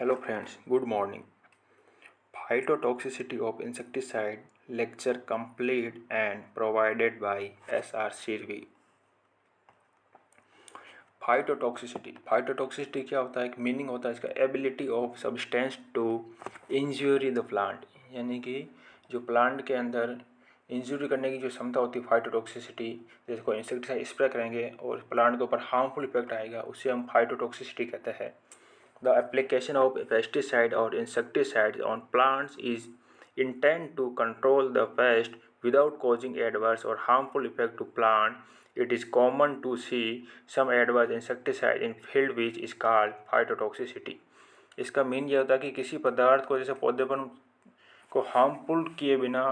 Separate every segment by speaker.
Speaker 1: Hello friends, good morning. Phytotoxicity of insecticide lecture complete and provided by S.R. Sirvi. Phytotoxicity क्या होता है? एक meaning होता है इसका, ability of substance to injury the plant, यानी कि जो प्लांट के अंदर इंजरी करने की जो क्षमता होती है फाइटोटॉक्सिसिटी, जैसे कोई इंसेक्टिसाइड स्प्रे करेंगे और प्लांट के ऊपर हार्मफुल इफेक्ट आएगा, उससे हम फाइटोटॉक्सिसिटी कहते हैं. The application of pesticide or insecticides on plants is intended to control the pest without causing adverse or harmful effect to plant. It is common to see some adverse insecticide in field which is called phytotoxicity. इसका mean ये होता है कि किसी पदार्थ को जैसे पौधे पर को हार्मफुल किए बिना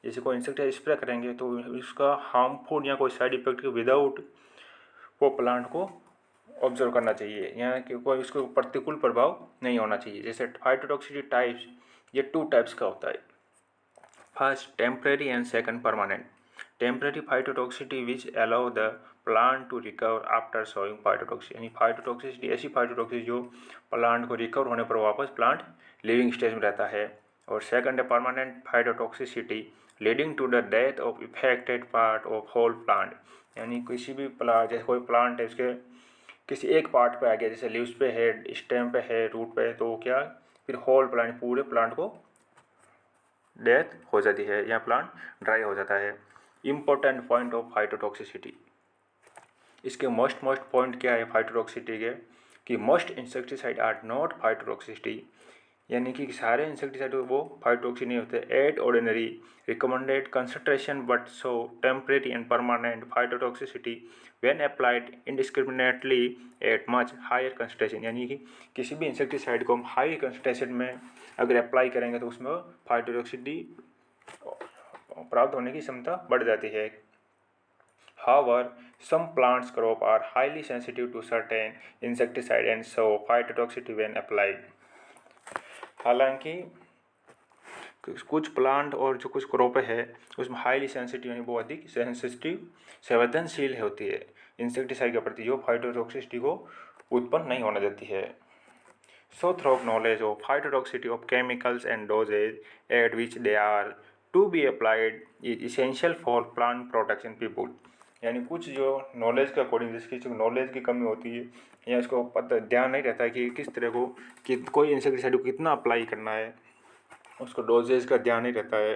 Speaker 1: जैसे कोई इंसेक्टिसाइड स्प्रे करेंगे तो उसका हार्मफुल या कोई साइड इफेक्ट के विदाउट वो प्लांट को ऑब्जर्व करना चाहिए, यानी कि कोई उसको प्रतिकूल प्रभाव नहीं होना चाहिए. जैसे फाइटोटॉक्सिसिटी टाइप्स, ये 2 टाइप्स का होता है. First temporary and second permanent. Temporary phytotoxicity which allow the plant to recover after showing phytotoxicity, यानी फाइटोटॉक्सिसिटी ऐसी फाइटोटॉक्सिसिटी जो प्लांट को रिकवर होने पर वापस प्लांट लिविंग स्टेज में रहता है. और सेकंड है permanent phytotoxicity leading to the death of affected part of whole plant, यानी किसी भी प्लांट, जैसे कोई प्लांट है उसके किसी एक पार्ट पे आ गया, जैसे लीव्स पे है, स्टेम पे है, रूट पे है, तो क्या फिर होल प्लांट, पूरे प्लांट को डेथ हो जाती है या प्लांट ड्राई हो जाता है. इम्पोर्टेंट पॉइंट ऑफ फाइटोटॉक्सिसिटी, इसके मोस्ट पॉइंट क्या है फाइटोटॉक्सिसिटी के, कि most insecticide are not phytotoxicity, यानी कि सारे इंसेक्टिसाइड वो फाइटोटॉक्सिक नहीं होते. At ordinary recommended concentration but show temporary and permanent phytotoxicity when applied indiscriminately at much higher concentration, यानी कि किसी भी इंसेक्टिसाइड को हम हाई कंसंट्रेशन में अगर अप्लाई करेंगे तो उसमें फाइटोटॉक्सिसिटी प्राप्त होने की क्षमता बढ़ जाती है. However, some plants crop are highly sensitive to certain insecticide and show phytotoxicity when applied. हालांकि कुछ प्लांट और जो कुछ क्रॉप है उसमें हाईली सेंसिटिव यानी वो अधिक सेंसिटिव संवेदनशील होती है इंसेक्टिसाइड के प्रति, जो फाइटोटॉक्सिसिटी को उत्पन्न नहीं होने देती है. So through knowledge of phytotoxicity of chemicals and dosage at which they are to be applied is essential for plant protection people. यानी कुछ जो नॉलेज के अकॉर्डिंग, जिसकी जो नॉलेज की कमी होती है या इसको पता ध्यान नहीं रहता है कि किस तरह को कि कोई इंसेक्टिसाइड को कितना अप्लाई करना है, उसको डोजेज का ध्यान नहीं रहता है,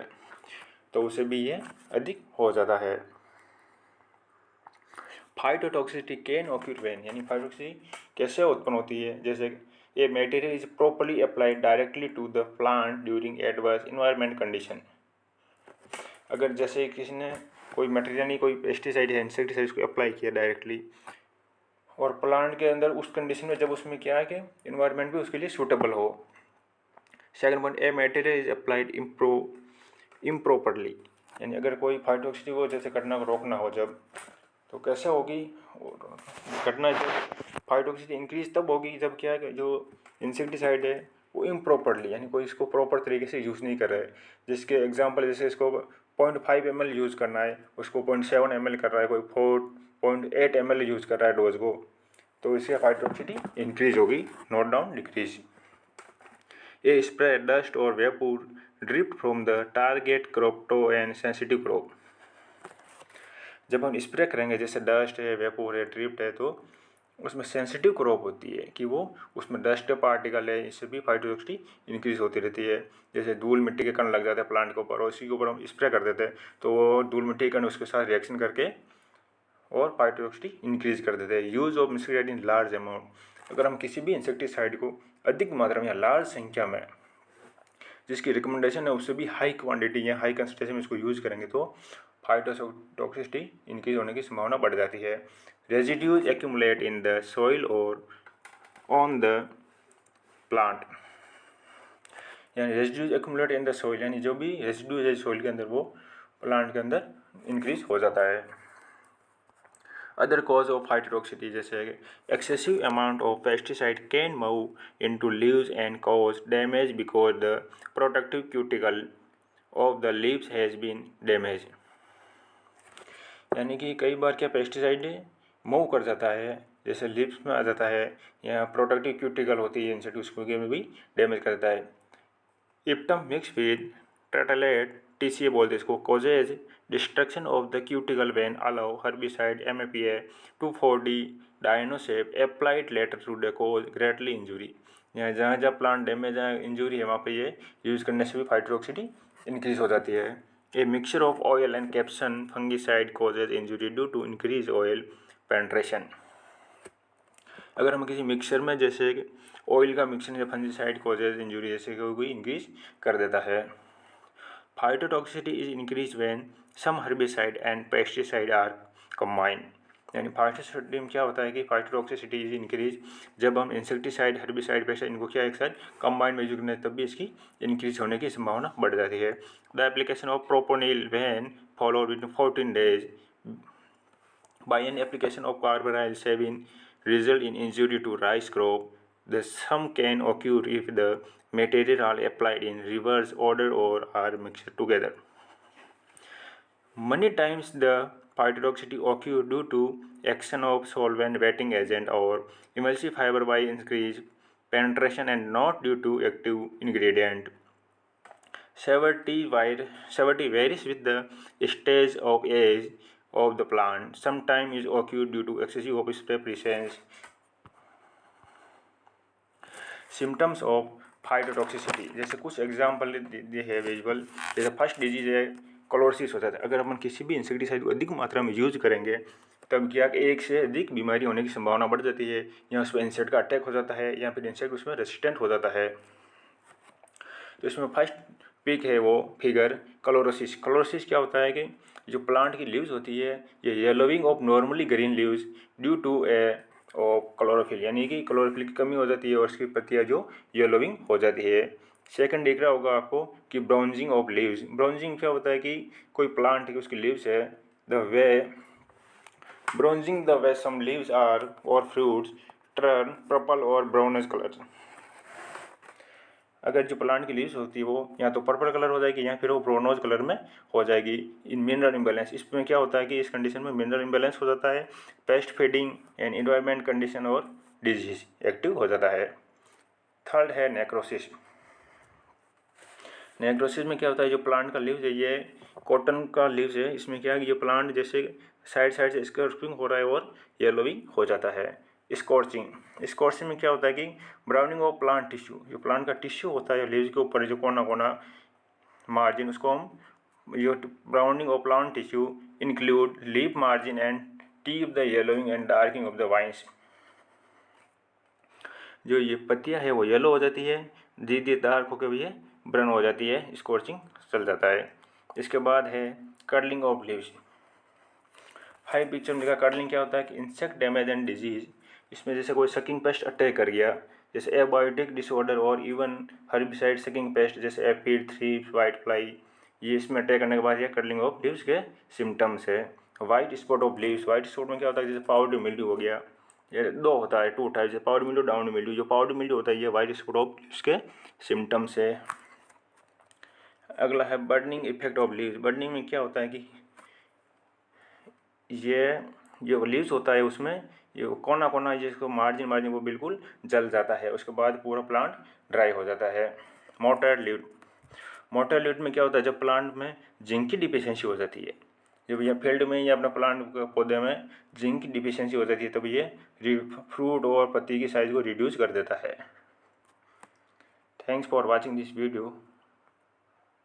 Speaker 1: तो उसे भी ये अधिक हो जाता है. फाइटोटॉक्सिसिटी कैन ऑक्यूर व्हेन, यानी फाइटोटॉक्सिसिटी कैसे उत्पन्न होती है, जैसे a material is properly applied directly to the plant during adverse environment condition. अगर जैसे किसी ने कोई मटेरियल नहीं, कोई पेस्टिसाइड है, इंसेक्टिसाइड को अप्लाई किया डायरेक्टली और प्लांट के अंदर उस कंडीशन में जब उसमें क्या है कि इन्वायरमेंट भी उसके लिए सूटेबल हो. Second point, A material is applied improperly, यानी अगर कोई फाइटोटॉक्सिसिटी को जैसे घटना को रोकना हो जब, तो कैसे होगी घटना, जब फाइटोटॉक्सिसिटी इंक्रीज तब होगी जब क्या है जो इंसेक्टिसाइड है वो इम्प्रॉपरली, यानी कोई इसको प्रॉपर तरीके से यूज़ नहीं कर रहा है. जिसके एग्जांपल जैसे इसको 0.5 ml यूज़ करना है, उसको 0.7 ml कर रहा है, कोई 4.8 ml यूज़ कर रहा है डोज को, तो इससे फाइटोटॉक्सिसिटी इंक्रीज होगी, not down decrease. A spray dust और vapour drift from the target crop to and sensitive crop. जब हम स्प्रे करेंगे जैसे डस्ट है, वेपर है, ड्रिफ्ट है, तो उसमें सेंसिटिव क्रॉप होती है कि वो उसमें डस्ट पार्टिकल है, इससे भी फाइटोटॉक्सिसिटी इंक्रीज होती रहती है. जैसे धूल मिट्टी के कण लग जाते हैं प्लांट के ऊपर और उसी के ऊपर हम स्प्रे कर देते हैं, तो वो धूल मिट्टी के कण उसके साथ रिएक्शन करके और फाइटोटॉक्सिसिटी इंक्रीज कर देते हैं. Use of insecticide in large amount, अगर हम किसी भी इंसेक्टिसाइड को अधिक मात्रा में या लार्ज संख्या में, जिसकी रिकमेंडेशन है उससे भी हाई क्वांटिटी या हाई कंसंट्रेशन में इसको यूज़ करेंगे तो फाइटोटॉक्सिसिटी इंक्रीज होने की संभावना बढ़ जाती है. Residues accumulate in the soil और ऑन द प्लांट, यानी residues accumulate in the soil, यानी जो भी रेजिड्यूज है सॉइल के अंदर वो प्लांट के अंदर इंक्रीज हो जाता है. अदर कॉज ऑफ फाइटोटॉक्सिसिटी, जैसे excessive amount of pesticide can move into leaves and cause damage because the protective cuticle of the leaves has been damage, यानी कि कई बार क्या पेस्टिसाइड मूव कर जाता है जैसे लिप्स में आ जाता है, या प्रोटेक्टिव क्यूटिकल होती है इंसेक्ट, उसको में भी डैमेज करता है। इप्टम मिक्स विद टर्टलेट TCA बोलते हैं इसको, causes destruction of the cuticle when allow herbicide MAPA 2,4-D डायनोसेप applied later to the cause greatly injury। यहाँ जहाँ जहाँ प्लांट डैमेज, जहाँ इंजरी है, वहाँ पे ये यूज़ करने से भी फाइटोटॉक्सिसिटी इंक्रीज हो जाती है। A mixture of oil and captan fungicide causes injury due to increase oil penetration. अगर हम किसी मिक्सचर में जैसे ऑयल का मिक्सचर या फंगिसाइड कॉजेज इंजरी जैसे कोई इंक्रीज कर देता है। Phytotoxicity is increase when some herbicide and pesticide are combined. यानी फाइटोटॉक्सिसिटी में क्या होता है कि फाइटोटॉक्सिसिटी इज इंक्रीज जब हम इंसेक्टिसाइड, हर्बिसाइड, पेस्टिसाइड इनको क्या एक साथ कंबाइंड में यूज करते हैं, तब भी इसकी इंक्रीज होने की संभावना बढ़ जाती है। The application of propanil when followed with 14 days by an application of carbaryl 7 result in injury to rice crop. The sum can occur if the material are applied in reverse order or are mixed together. Many times the phytotoxicity occur due to action of solvent, wetting agent or emulsifier by increased penetration and not due to active ingredient. Severity varies with the stage of age of the plant. Sometimes is occur due to excessive of spray presence. Symptoms of phytotoxicity, जैसे कुछ example दिए है visual. जैसे first disease है chlorosis होता है। अगर अपन किसी भी इंसेक्टिसाइड को अधिक मात्रा में यूज करेंगे तब क्या एक से अधिक बीमारी होने की संभावना बढ़ जाती है, या उस पर इंसेक्ट का अटैक हो जाता है, या फिर इंसेक्ट उसमें रेसिस्टेंट हो जाता है। तो इसमें फर्स्ट पिक है वो फिगर क्लोरोसिस। क्लोरोसिस क्या होता है कि जो प्लांट की लीव्स होती है ये yellowing of normally green leaves due two of chlorophyll, यानी कि क्लोरोफिल की कमी हो जाती है और उसकी पत्तियाँ जो येलोविंग हो जाती है। सेकंड दिख रहा होगा आपको कि ब्राउजिंग ऑफ लीव्स। ब्राउजिंग क्या होता है कि कोई प्लांट की उसकी लीव्स है, the way browsing the way some leaves are और फ्रूट्स टर्न पर्पल और ब्राउनिश कलर। अगर जो प्लांट की लीव्स होती है वो या तो पर्पल कलर हो जाएगी या फिर वो ब्राउनोज कलर में हो जाएगी। इन मिनरल इम्बैलेंस, इसमें क्या होता है कि इस कंडीशन में मिनरल इम्बैलेंस हो जाता है, paste feeding and environment condition और डिजीज एक्टिव हो जाता है। थर्ड है नेक्रोसिस। नेक्रोसिस में क्या होता है, जो प्लांट का लीव्स है ये कॉटन का लीव्स है, इसमें क्या है कि ये प्लांट जैसे साइड से स्कर्पिंग हो रहा है और येलोविंग हो जाता है। स्कॉर्चिंग में क्या होता है कि ब्राउनिंग ऑफ प्लांट टिश्यू, जो प्लांट का टिश्यू होता है लीव्स के ऊपर जो कोना कोना मार्जिन, उसको हम जो browning of plant tissue include leaf margin and tip the yellowing and darking of the vines. जो ये पत्तियां है वो येलो हो जाती है, धीरे धीरे डार्क होकर भी ये ब्राउन हो जाती है, स्कॉर्चिंग चल जाता है। इसके बाद है curling of leaves. High picture में देखा कर्लिंग क्या होता है कि इंसेक्ट डैमेज एंड डिजीज, इसमें जैसे कोई सकिंग पेस्ट अटैक कर गया, जैसे एबायोटिक डिसऑर्डर और इवन हर्बिसाइड सकिंग पेस्ट जैसे एफिड, थ्रिप्स, वाइट फ्लाई, ये इसमें अटैक करने के बाद ये कर्लिंग ऑफ लीव्स के सिम्टम्स है। White spot of leaves, white spot में क्या होता है जैसे पाउडर मिल्ड्यू हो गया, ये दो होता है, टू होता है, जैसे पाउडर मिल्ड्यू, डाउन मिल्ड्यू। जो पाउडर मिल्ड्यू होता है ये वाइट स्पॉट ऑफ लीव्स के सिम्टम्स है। अगला है burning effect of leaves. Burning में क्या होता है कि ये जो लीव्स होता है उसमें ये कोना कोना जिसको मार्जिन वो बिल्कुल जल जाता है, उसके बाद पूरा प्लांट ड्राई हो जाता है। मोटर लीड में क्या होता है, जब प्लांट में जिंक की डिफिशियंसी हो जाती है, जब यह फील्ड में या अपना प्लांट पौधे में जिंक की डिफिशियंसी हो जाती है तब ये फ्रूट और पत्ती की साइज को रिड्यूस कर देता है। Thanks for watching this video.